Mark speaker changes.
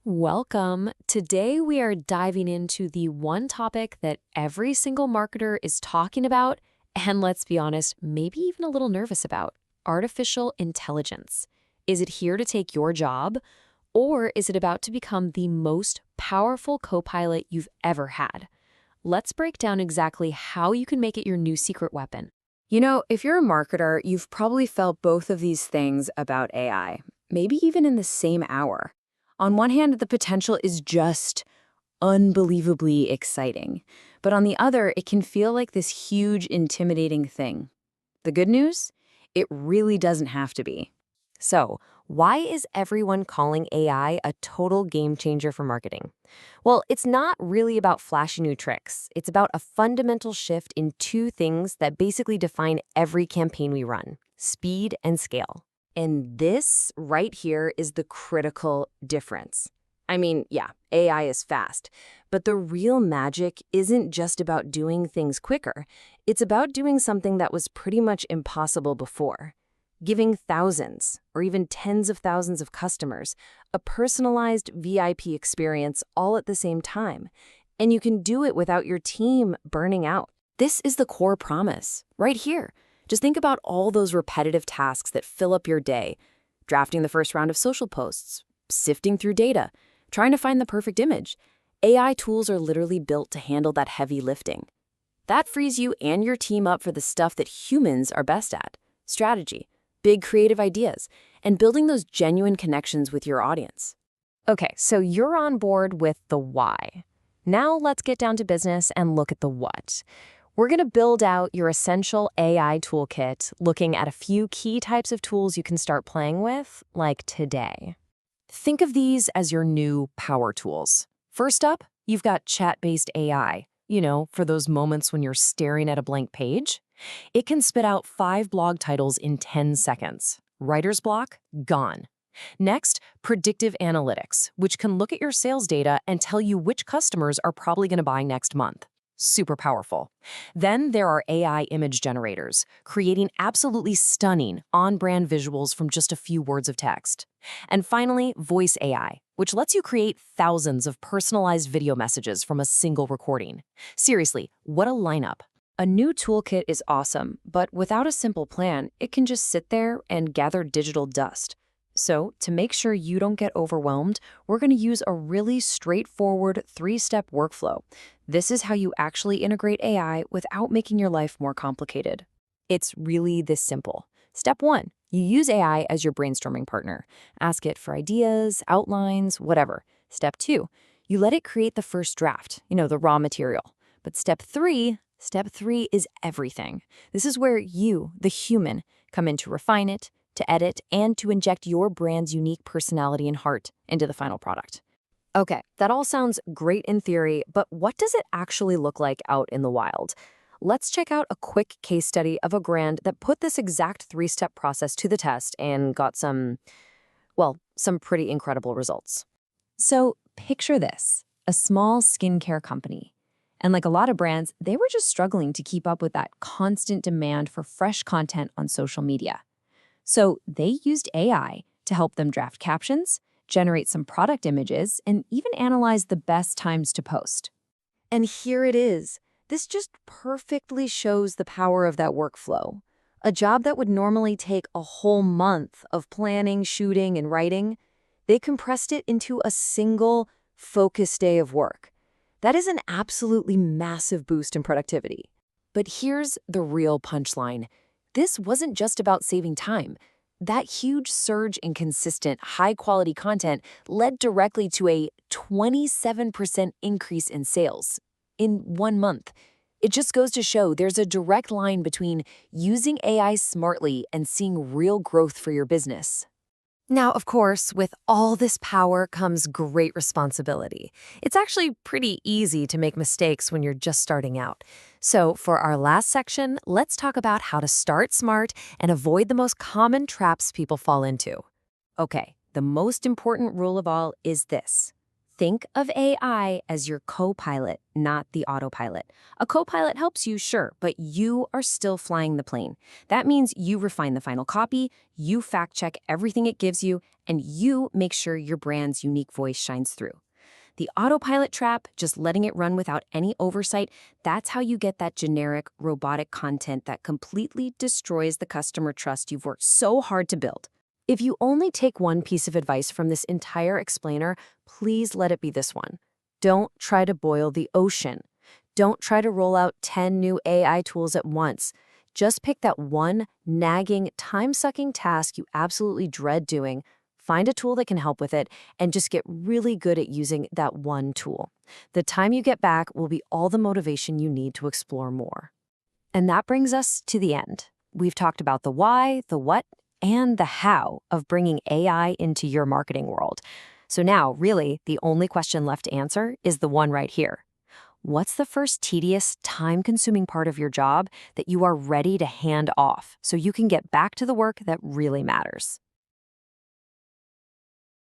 Speaker 1: Welcome. Today we are diving into the one topic that every single marketer is talking about, and let's be honest, maybe even a little nervous about: artificial intelligence. Is it here to take your job, or is it about to become the most powerful co-pilot you've ever had? Let's break down exactly how you can make it your new secret weapon.
Speaker 2: If you're a marketer, you've probably felt both of these things about AI, maybe even in the same hour. On one hand, the potential is just unbelievably exciting. But on the other, it can feel like this huge, intimidating thing. The good news? It really doesn't have to be.
Speaker 1: So, why is everyone calling AI a total game changer for marketing? Well, it's not really about flashy new tricks. It's about a fundamental shift in two things that basically define every campaign we run: speed and scale. And this right here is the critical difference. I mean, yeah, AI is fast, but the real magic isn't just about doing things quicker. It's about doing something that was pretty much impossible before: giving thousands or even tens of thousands of customers a personalized VIP experience all at the same time. And you can do it without your team burning out. This is the core promise right here. Just think about all those repetitive tasks that fill up your day: drafting the first round of social posts, sifting through data, trying to find the perfect image. AI tools are literally built to handle that heavy lifting. That frees you and your team up for the stuff that humans are best at: strategy, big creative ideas, and building those genuine connections with your audience. Okay, so you're on board with the why. Now let's get down to business and look at the what. We're going to build out your essential AI toolkit, looking at a few key types of tools you can start playing with, like today. Think of these as your new power tools. First up, you've got chat-based AI. For those moments when you're staring at a blank page. It can spit out 5 blog titles in 10 seconds. Writer's block? Gone. Next, predictive analytics, which can look at your sales data and tell you which customers are probably going to buy next month. Super powerful. Then there are AI image generators, creating absolutely stunning, on-brand visuals from just a few words of text. And finally, voice AI, which lets you create thousands of personalized video messages from a single recording. Seriously, what a lineup. A new toolkit is awesome, but without a simple plan, it can just sit there and gather digital dust. So, to make sure you don't get overwhelmed, we're going to use a really straightforward 3-step workflow. This is how you actually integrate AI without making your life more complicated. It's really this simple. Step 1, you use AI as your brainstorming partner. Ask it for ideas, outlines, whatever. Step 2, you let it create the first draft, the raw material. But Step 3 is everything. This is where you, the human, come in to refine it, to edit, and to inject your brand's unique personality and heart into the final product. Okay, that all sounds great in theory, but what does it actually look like out in the wild? Let's check out a quick case study of a brand that put this exact 3-step process to the test and got some pretty incredible results. So picture this: a small skincare company. And like a lot of brands, they were just struggling to keep up with that constant demand for fresh content on social media. So they used AI to help them draft captions, generate some product images, and even analyze the best times to post. And here it is. This just perfectly shows the power of that workflow. A job that would normally take a whole month of planning, shooting, and writing, they compressed it into a single, focused day of work. That is an absolutely massive boost in productivity. But here's the real punchline. This wasn't just about saving time. That huge surge in consistent, high-quality content led directly to a 27% increase in sales in 1 month. It just goes to show there's a direct line between using AI smartly and seeing real growth for your business. Now, of course, with all this power comes great responsibility. It's actually pretty easy to make mistakes when you're just starting out. So for our last section, let's talk about how to start smart and avoid the most common traps people fall into. Okay, the most important rule of all is this:
Speaker 2: Think of AI as your co-pilot, not the autopilot. A co-pilot helps you, sure, but you are still flying the plane. That means you refine the final copy, you fact-check everything it gives you, and you make sure your brand's unique voice shines through. The autopilot trap, just letting it run without any oversight, that's how you get that generic, robotic content that completely destroys the customer trust you've worked so hard to build. If you only take one piece of advice from this entire explainer, please let it be this one. Don't try to boil the ocean. Don't try to roll out 10 new AI tools at once. Just pick that one nagging, time-sucking task you absolutely dread doing, find a tool that can help with it, and just get really good at using that one tool. The time you get back will be all the motivation you need to explore more. And that brings us to the end. We've talked about the why, the what, and the how of bringing AI into your marketing world. So now, really, the only question left to answer is the one right here. What's the first tedious, time-consuming part of your job that you are ready to hand off so you can get back to the work that really matters?